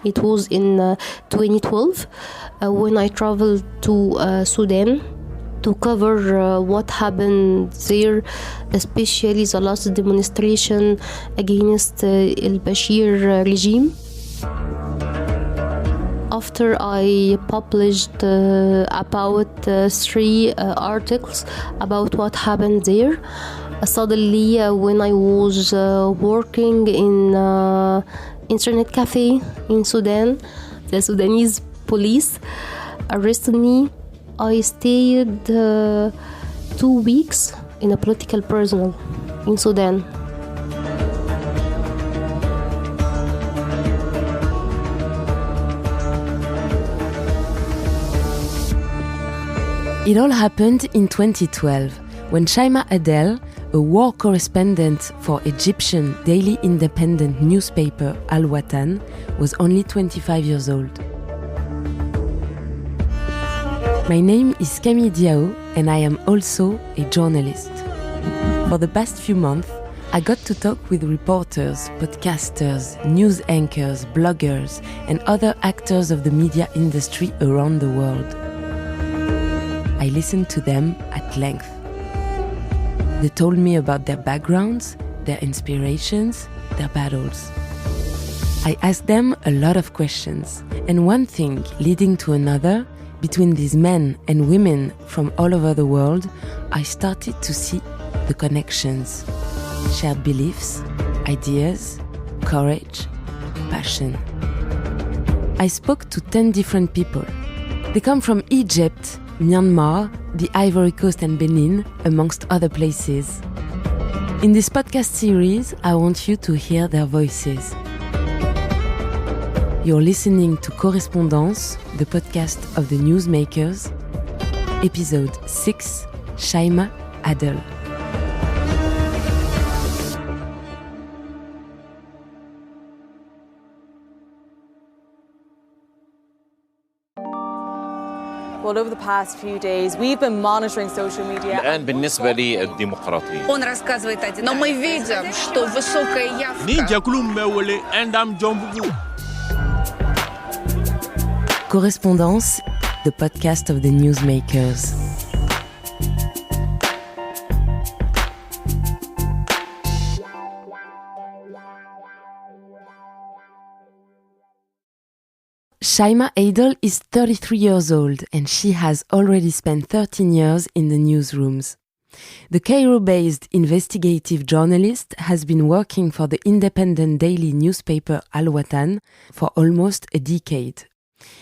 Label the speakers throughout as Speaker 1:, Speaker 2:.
Speaker 1: It was in 2012 when I traveled to Sudan to cover what happened there, especially the last demonstration against al-Bashir regime. After I published about 3 articles about what happened there, suddenly when I was working in internet cafe in Sudan, the Sudanese police arrested me. I stayed 2 weeks in a political prison in Sudan.
Speaker 2: It all happened in 2012 when Shymaa Adel, a war correspondent for Egyptian daily independent newspaper Al-Watan, was only 25 years old. My name is Camille and I am also a journalist. For the past few months, I got to talk with reporters, podcasters, news anchors, bloggers, and other actors of the media industry around the world. I listened to them at length. They told me about their backgrounds, their inspirations, their battles. I asked them a lot of questions, and one thing leading to another, between these men and women from all over the world, I started to see the connections, shared beliefs, ideas, courage, passion. I spoke to 10 different people. They come from Egypt, Myanmar, the Ivory Coast and Benin, amongst other places. In this podcast series, I want you to hear their voices. You're listening to Correspondances, the podcast of the newsmakers, episode 6, Shymaa Adel.
Speaker 3: Well, over the past few days, we've been monitoring social media.
Speaker 4: الآن بالنسبة للديمقراطية.
Speaker 5: Он рассказывает один. Но мы видим, что высокая явка.
Speaker 2: Correspondance, the podcast of the newsmakers. Shymaa Adel is 33 years old and she has already spent 13 years in the newsrooms. The Cairo-based investigative journalist has been working for the independent daily newspaper Al-Watan for almost a decade.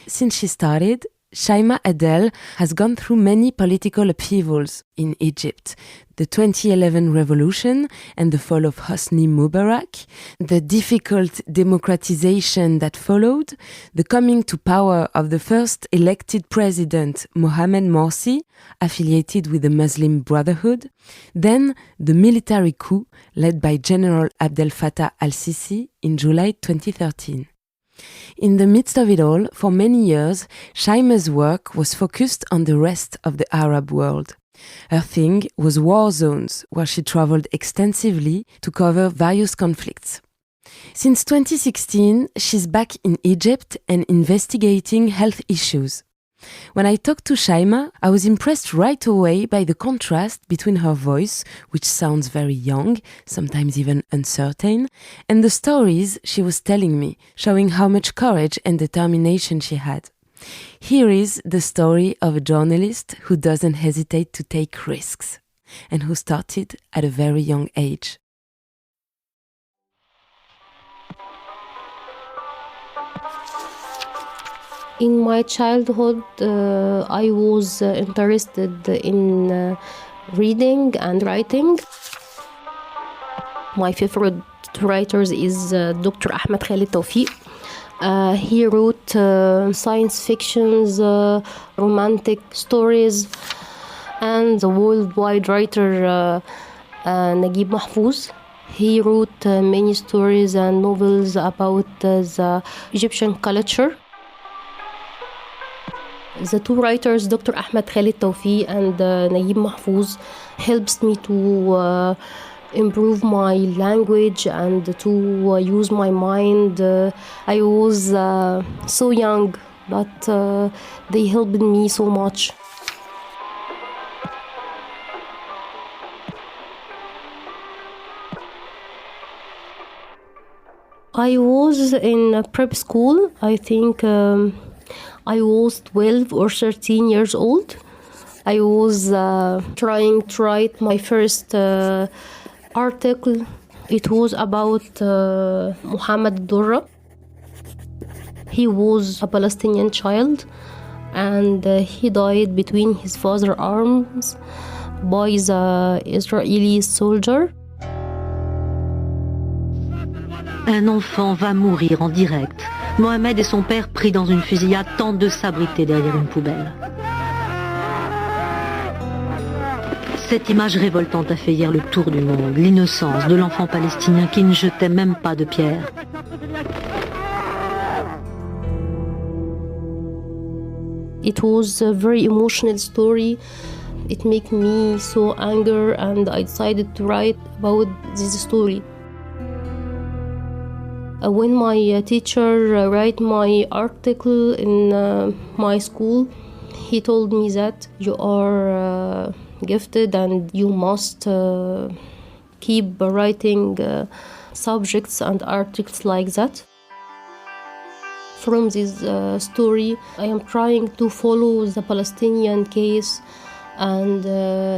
Speaker 2: Since she started, Shymaa Adel has gone through many political upheavals in Egypt. The 2011 revolution and the fall of Hosni Mubarak, the difficult democratization that followed, the coming to power of the first elected president, Mohamed Morsi, affiliated with the Muslim Brotherhood, then the military coup led by General Abdel Fattah al-Sisi in July 2013. In the midst of it all, for many years, Shymaa's work was focused on the rest of the Arab world. Her thing was war zones, where she traveled extensively to cover various conflicts. Since 2016, she's back in Egypt and investigating health issues. When I talked to Shymaa, I was impressed right away by the contrast between her voice, which sounds very young, sometimes even uncertain, and the stories she was telling me, showing how much courage and determination she had. Here is the story of a journalist who doesn't hesitate to take risks, and who started at a very young age.
Speaker 1: In my childhood, I was interested in reading and writing. My favorite writer is Dr. Ahmed Khalid Tawfiq. He wrote science fictions, romantic stories, and the worldwide writer Naguib Mahfouz. He wrote many stories and novels about the Egyptian culture. The two writers, Dr. Ahmed Khalid Tawfiq and Naguib Mahfouz, helps me to improve my language and to use my mind. I was so young, but they helped me so much. I was in a prep school. I think I was 12 or 13 years old. I was trying to write my first article. It was about Muhammad Durra. He was a Palestinian child, and he died between his father's arms by the Israeli soldier.
Speaker 6: Un enfant va mourir en direct. Mohamed et son père, pris dans une fusillade, tentent de s'abriter derrière une poubelle. Cette image révoltante a fait hier le tour du monde, l'innocence de l'enfant palestinien qui ne jetait même pas de pierre.
Speaker 1: It was a very emotional story. It made me so angry, and I decided to write about this story. When my teacher write my article in my school, he told me that you are gifted and you must keep writing subjects and articles like that. From this story, I am trying to follow the Palestinian case and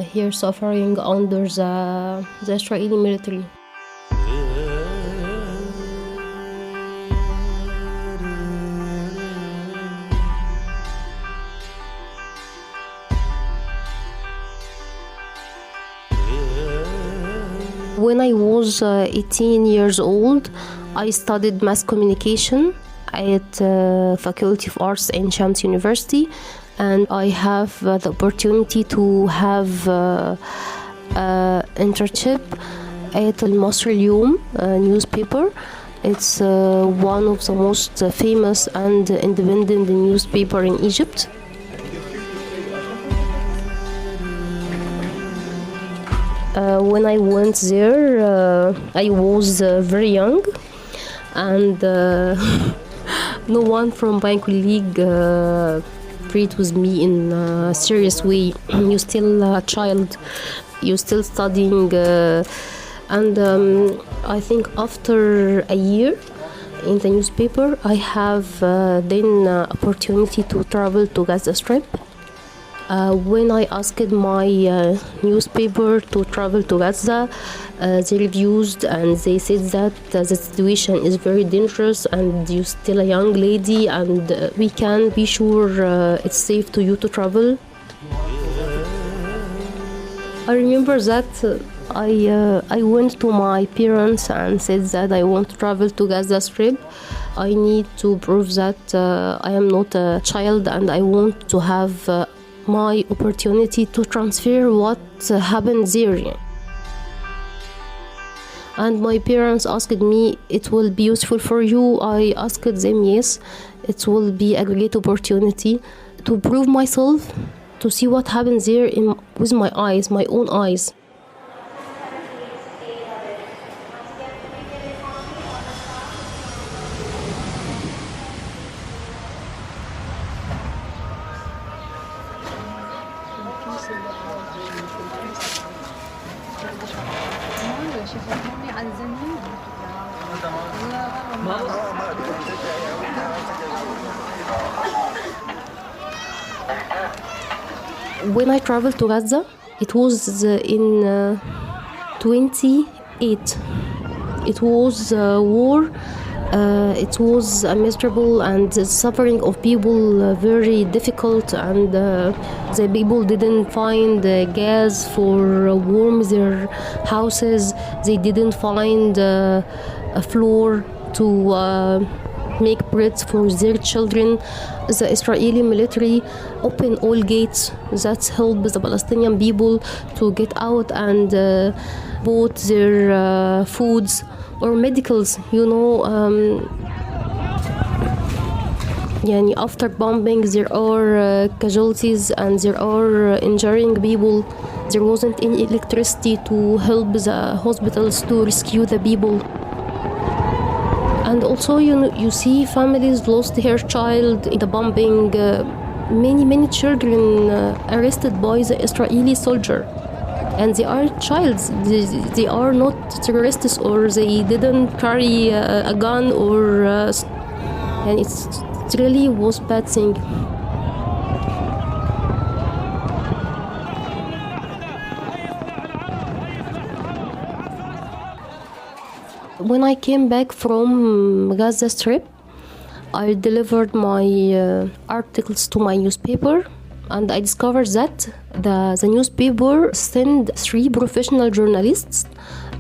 Speaker 1: here suffering under the Israeli military. When I was 18 years old, I studied mass communication at Faculty of Arts in Shams University, and I have the opportunity to have internship at Al-Masr Al-Yom newspaper. It's one of the most famous and independent newspaper in Egypt. When I went there, I was very young, and no one from my colleague treat with me in a serious way. You're still a child, you're still studying, and I think after a year in the newspaper, I have then opportunity to travel to Gaza Strip. When I asked my newspaper to travel to Gaza, they refused, and they said that the situation is very dangerous and you're still a young lady and we can't be sure it's safe to you to travel. I remember that I went to my parents and said that I want to travel to Gaza Strip. I need to prove that I am not a child and I want to have my opportunity to transfer what happened there. And my parents asked me, it will be useful for you? I asked them, yes, it will be a great opportunity to prove myself, to see what happens there with my eyes, my own eyes. When I traveled to Gaza, it was in 28. It was war. It was miserable, and the suffering of people very difficult, and the people didn't find gas for warm their houses. They didn't find a floor to make bread for their children. The Israeli military opened all gates that helped the Palestinian people to get out and bought their foods or medicals, after bombing there are casualties and there are injuring people. There wasn't any electricity to help the hospitals to rescue the people. And also, you see families lost their child in the bombing. Many children arrested by the Israeli soldier. And they are childs. They are not terrorists, or they didn't carry a gun, or and it really was bad thing. When I came back from Gaza Strip, I delivered my articles to my newspaper, and I discovered that the newspaper sent 3 professional journalists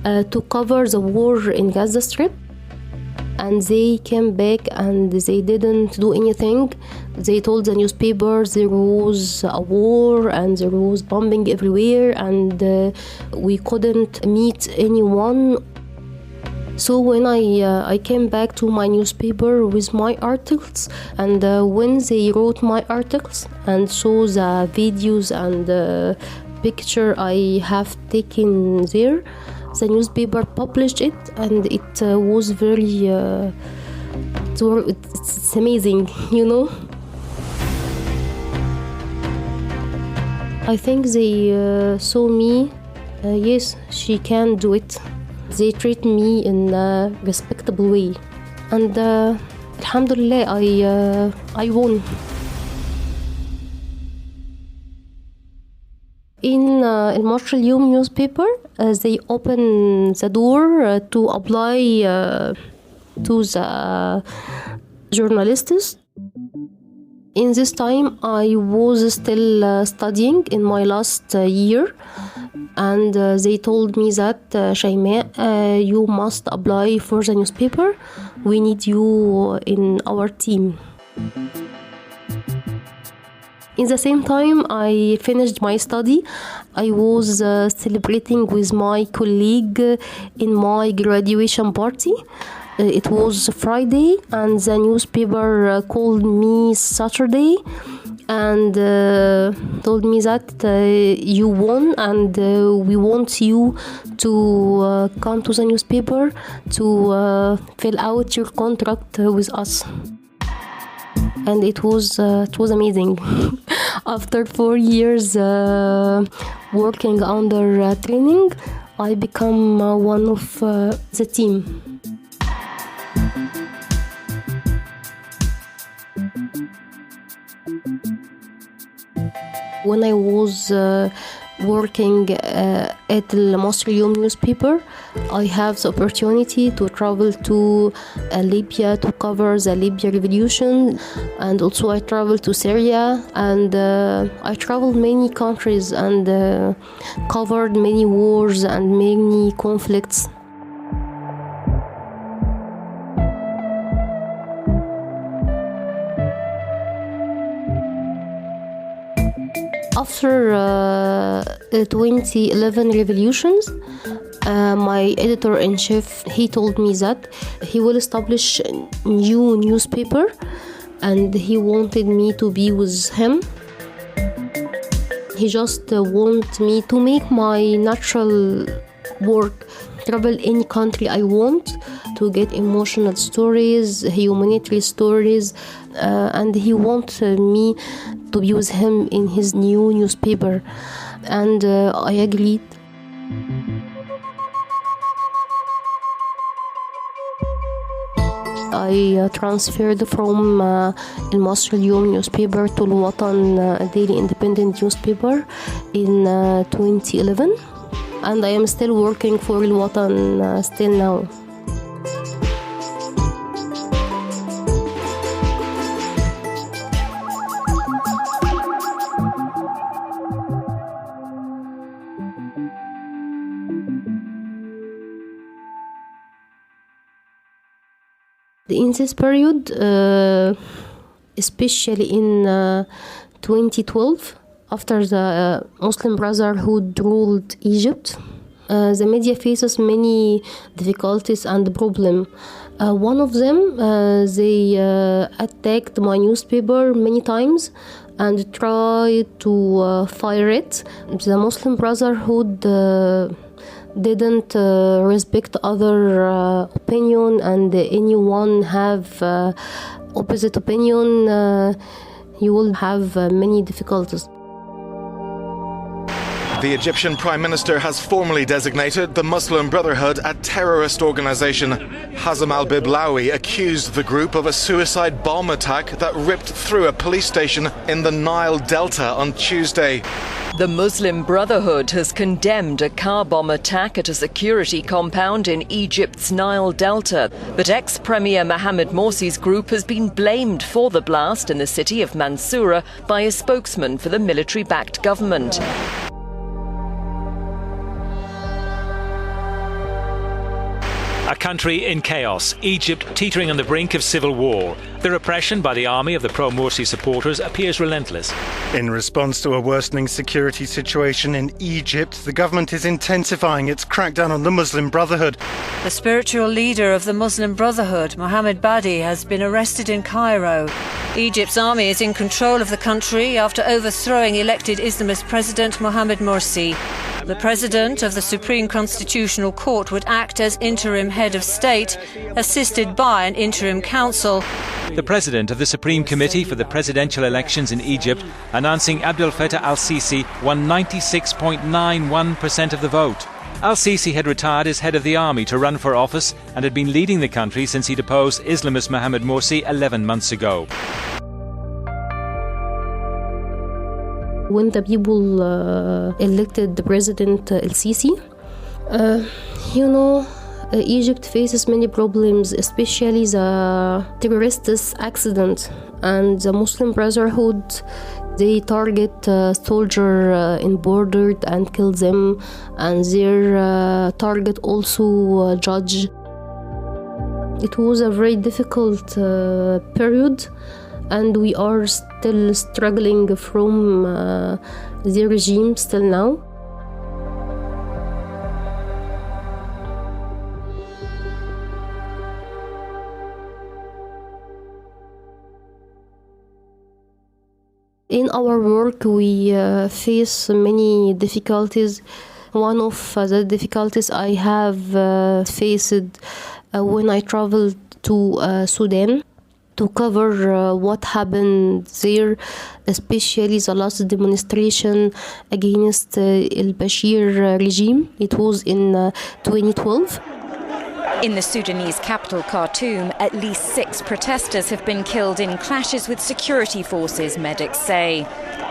Speaker 1: to cover the war in Gaza Strip. And they came back and they didn't do anything. They told the newspaper there was a war and there was bombing everywhere, and we couldn't meet anyone. So when I came back to my newspaper with my articles, and when they wrote my articles and saw the videos and the picture I have taken there, the newspaper published it, and it was very it's amazing, I think they saw me, yes, she can do it. They treat me in a respectable way, and alhamdulillah, I won. In Al Yom newspaper, they opened the door to apply to the journalists. In this time, I was still studying in my last year, and they told me that, Shymaa, you must apply for the newspaper. We need you in our team. In the same time, I finished my study. I was celebrating with my colleague in my graduation party. It was Friday, and the newspaper called me Saturday and told me that you won, and we want you to come to the newspaper to fill out your contract with us. And it was amazing. After 4 years working under training, I become one of the team. When I was working at the Yom newspaper, I have the opportunity to travel to Libya to cover the Libya revolution, and also I traveled to Syria, and I traveled many countries and covered many wars and many conflicts. After 2011 revolutions, my editor-in-chief, he told me that he will establish a new newspaper, and he wanted me to be with him. He just wanted me to make my natural work, travel any country I want, to get emotional stories, humanitarian stories, and he wanted me to be with him in his new newspaper, and I agreed. I transferred from Al-Yom newspaper to Al-Watan, a daily independent newspaper, in 2011, and I am still working for Al-Watan still now. In this period, especially in 2012, after the Muslim Brotherhood ruled Egypt, The media faces many difficulties and problems. One of them, they attacked my newspaper many times and tried to fire it. The Muslim Brotherhood didn't respect other opinion, and anyone have opposite opinion, you will have many difficulties.
Speaker 7: The Egyptian Prime Minister has formally designated the Muslim Brotherhood a terrorist organization. Hazem al-Biblawi accused the group of a suicide bomb attack that ripped through a police station in the Nile Delta on Tuesday.
Speaker 8: The Muslim Brotherhood has condemned a car bomb attack at a security compound in Egypt's Nile Delta. But ex-Premier Mohamed Morsi's group has been blamed for the blast in the city of Mansoura by a spokesman for the military-backed government.
Speaker 9: A country in chaos, Egypt teetering on the brink of civil war. The repression by the army of the pro-Morsi supporters appears relentless.
Speaker 10: In response to a worsening security situation in Egypt, the government is intensifying its crackdown on the Muslim Brotherhood.
Speaker 11: The spiritual leader of the Muslim Brotherhood, Mohammed Badi, has been arrested in Cairo. Egypt's army is in control of the country after overthrowing elected Islamist President Mohamed Morsi. The President of the Supreme Constitutional Court would act as interim head of state, assisted by an interim council.
Speaker 9: The President of the Supreme Committee for the presidential elections in Egypt announcing Abdel Fattah al-Sisi won 96.91% of the vote. Al-Sisi had retired as head of the army to run for office and had been leading the country since he deposed Islamist Mohamed Morsi 11 months ago.
Speaker 1: When the people elected the President Al-Sisi, Egypt faces many problems, especially the terrorist accident and the Muslim Brotherhood. They target soldiers in border and kill them, and their target also judge. It was a very difficult period, and we are still struggling from the regime still now. In our work, we face many difficulties. One of the difficulties I have faced when I traveled to Sudan to cover what happened there, especially the last demonstration against al-Bashir regime. It was in 2012.
Speaker 12: In the Sudanese capital, Khartoum, at least 6 protesters have been killed in clashes with security forces, medics say.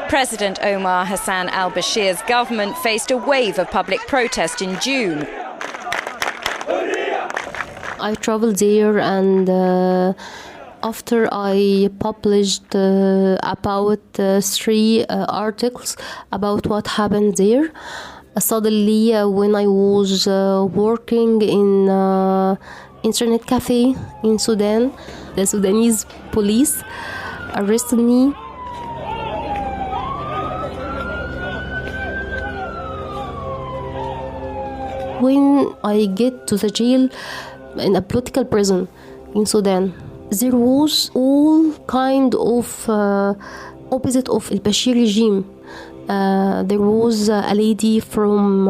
Speaker 12: President Omar Hassan al-Bashir's government faced a wave of public protest in June.
Speaker 1: I traveled there, and after I published about 3 articles about what happened there, suddenly when I was working in internet cafe in Sudan, the Sudanese police arrested me. When I get to the jail in a political prison in Sudan, there was all kind of opposite of al-Bashir regime. There was a lady from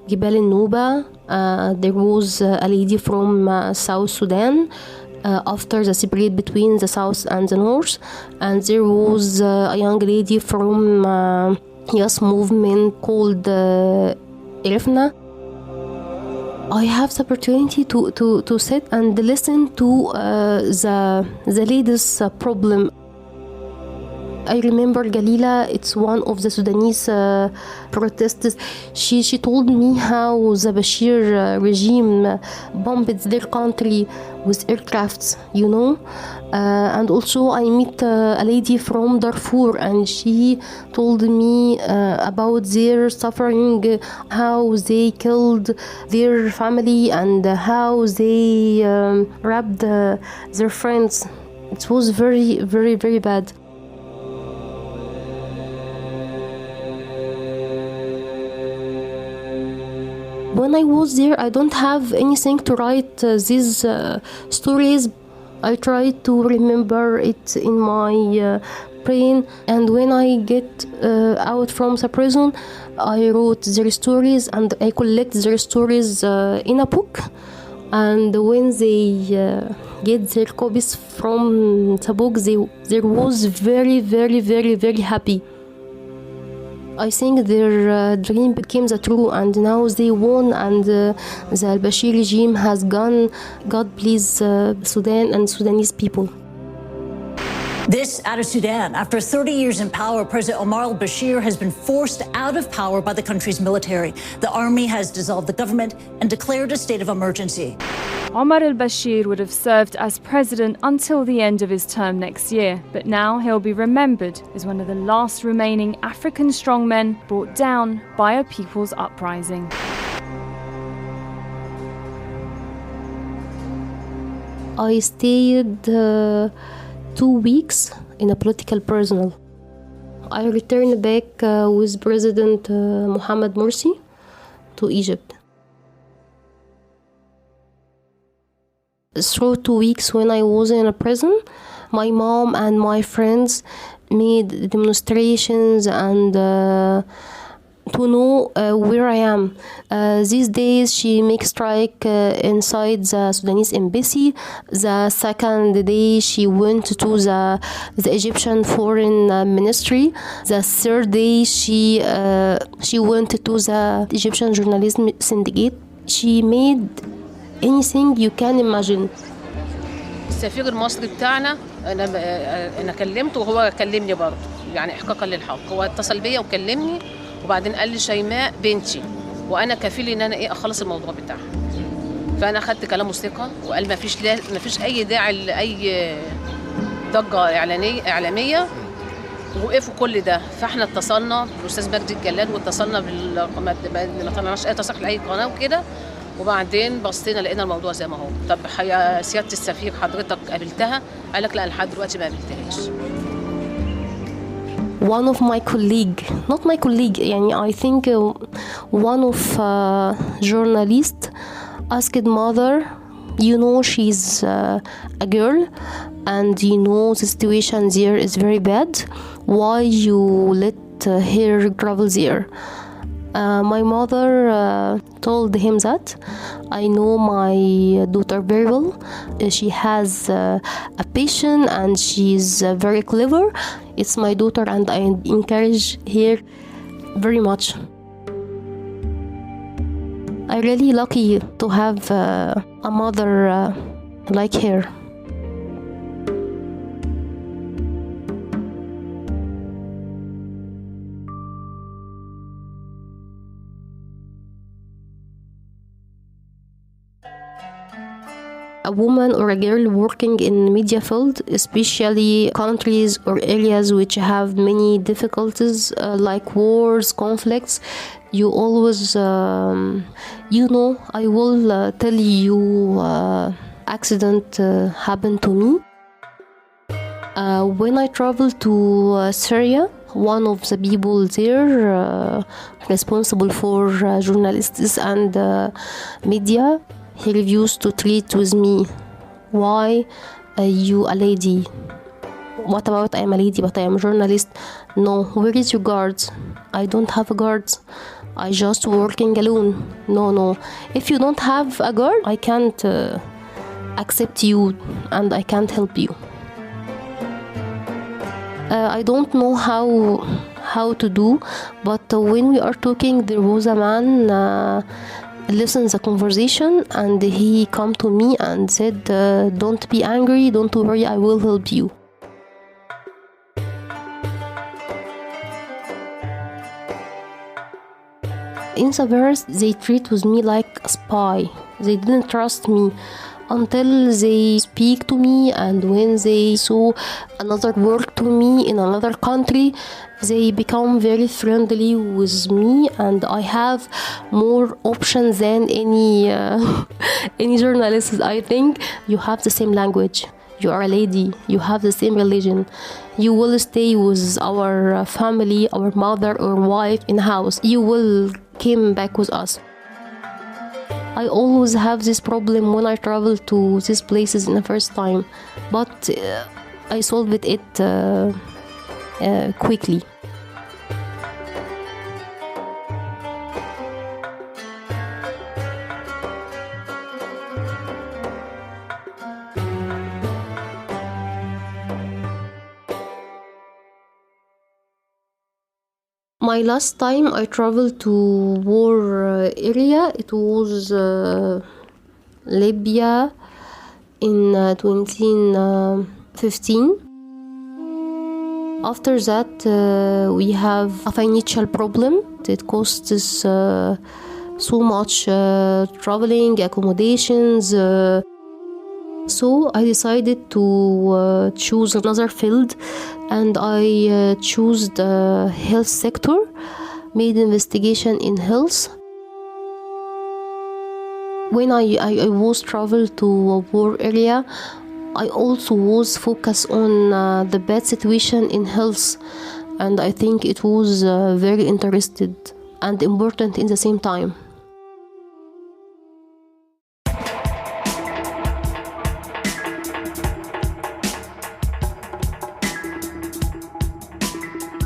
Speaker 1: Jibal al-Nuba. There was a lady from South Sudan after the separate between the South and the North. And there was a young lady from Yes movement called Irfna. I have the opportunity to sit and listen to the ladies' problem. I remember Galila, it's one of the Sudanese protesters. She told me how the Bashir regime bombed their country with aircrafts, and also I met a lady from Darfur, and she told me about their suffering, how they killed their family and how they robbed their friends. It was very, very, very bad. When I was there, I don't have anything to write these stories. I try to remember it in my brain, and when I get out from the prison, I wrote their stories and I collect their stories in a book. And when they get their copies from the book, they was very, very, very, very happy. I think their dream became the true, and now they won, and the al-Bashir regime has gone. God please Sudan and Sudanese people.
Speaker 13: This out of Sudan. After 30 years in power, President Omar al-Bashir has been forced out of power by the country's military. The army has dissolved the government and declared a state of emergency.
Speaker 14: Omar al-Bashir would have served as president until the end of his term next year, but now he'll be remembered as one of the last remaining African strongmen brought down by a people's uprising.
Speaker 1: I stayed 2 weeks in a political prison. I returned back with President Mohamed Morsi to Egypt. Through 2 weeks when I was in a prison, my mom and my friends made demonstrations and to know where I am. These days she makes strike inside the Sudanese embassy. The second day she went to the Egyptian Foreign Ministry. The third day she went to the Egyptian Journalism Syndicate. She made anything you can imagine.
Speaker 15: السفير المصري بتاعنا انا كلمته وهو كلمني برضه يعني احقاقا للحق. هو اتصل بيا وكلمني وبعدين قال لي شيماء بنتي وانا كفيل ان انا اخلص الموضوع بتاعها. فانا اخدت كلامه ثقه وقال ما فيش اي داعي لاي ضجه اعلاميه ووقفوا كل ده. فاحنا اتصلنا بالاستاذ مجدي الجلاد واتصلنا ما طلعناش اي تصريح لاي قناه وكده. وبعدين بصينا لقينا الموضوع زي ما هو. طب يا سياده السفير حضرتك قابلتها؟ قال لك لا لحد دلوقتي ما قابلتهاش.
Speaker 1: One of my colleague, not my colleague, I think one of journalists asked mother, she's a girl and the situation there is very bad. Why you let her travel there? My mother told him that I know my daughter very well. She has a passion and she's very clever. It's my daughter and I encourage her very much. I'm really lucky to have a mother like her. A woman or a girl working in media field, especially countries or areas which have many difficulties like wars, conflicts, you always, I will tell you accident happened to me. When I traveled to Syria, one of the people there responsible for journalists and media, he refused to treat with me. Why you a lady? What about I am a lady but I am a journalist? No, where is your guards? I don't have a guard. I just working alone. No. If you don't have a guard, I can't accept you and I can't help you. I don't know how to do, but when we are talking, there was a man listened the conversation and he come to me and said, don't be angry, don't worry, I will help you. In the verse, they treat with me like a spy. They didn't trust me until they speak to me, and when they saw another work to me in another country, they become very friendly with me, and I have more options than any journalist. I think you have the same language, you are a lady, you have the same religion, you will stay with our family, our mother or wife in house, you will come back with us. I always have this problem when I travel to these places in the first time, but I solved it quickly. My last time I traveled to war area, it was Libya in 2015. After that, we have a financial problem. It costs us so much traveling, accommodations. So I decided to choose another field, and I chose the health sector, made investigation in health. When I was traveled to a war area, I also was focused on the bad situation in health, and I think it was very interesting and important in the same time.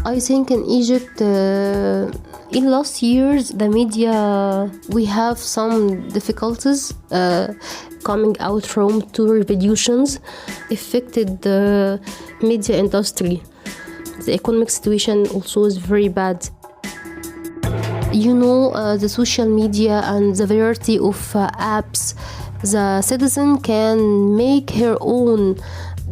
Speaker 1: I think in Egypt, in last years, the media, we have some difficulties coming out from two revolutions affected the media industry. The economic situation also is very bad. You know, the social media and the variety of apps, the citizen can make her own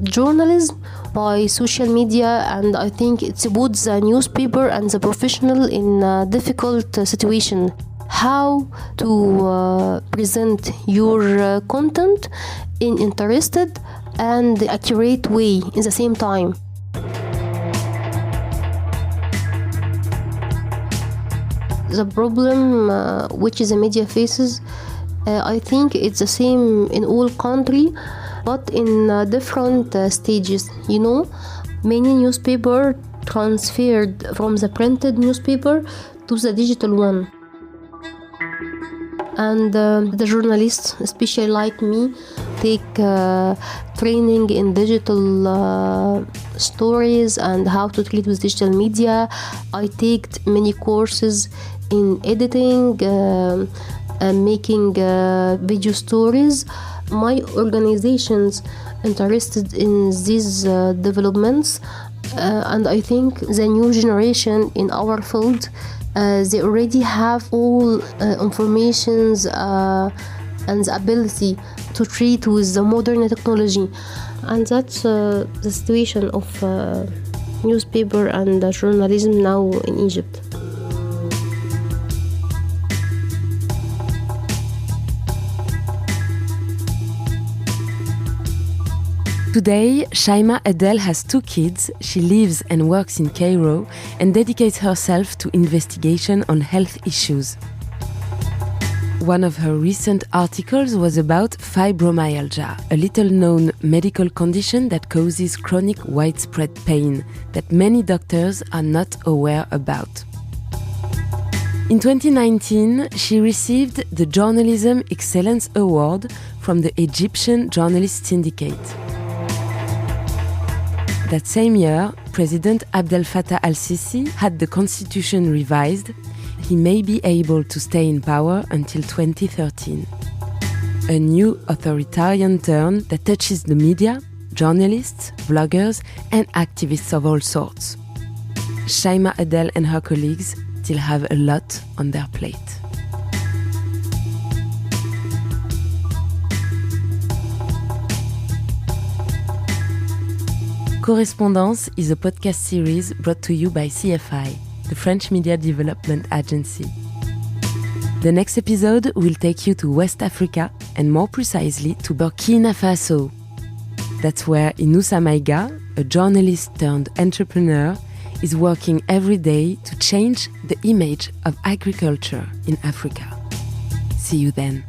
Speaker 1: journalism by social media, and I think it puts the newspaper and the professional in a difficult situation. How to present your content in interested and accurate way in the same time. The problem which the media faces, I think it's the same in all country, but in different stages. You know, many newspaper transferred from the printed newspaper to the digital one. And the journalists, especially like me, take training in digital stories and how to treat with digital media. I take many courses in editing, making video stories. My organization's interested in these developments, and I think the new generation in our field, they already have all informations and the ability to treat with the modern technology, and that's the situation of newspaper and journalism now in Egypt.
Speaker 2: Today, Shymaa Adel has 2 kids, she lives and works in Cairo, and dedicates herself to investigation on health issues. One of her recent articles was about fibromyalgia, a little-known medical condition that causes chronic widespread pain that many doctors are not aware about. In 2019, she received the Journalism Excellence Award from the Egyptian Journalist Syndicate. That same year, President Abdel Fattah al-Sisi had the constitution revised. He may be able to stay in power until 2013. A new authoritarian turn that touches the media, journalists, bloggers, and activists of all sorts. Shymaa Adel and her colleagues still have a lot on their plate. Correspondances is a podcast series brought to you by CFI, the French Media Development Agency. The next episode will take you to West Africa, and more precisely to Burkina Faso. That's where Inoussa Maïga, a journalist turned entrepreneur, is working every day to change the image of agriculture in Africa. See you then.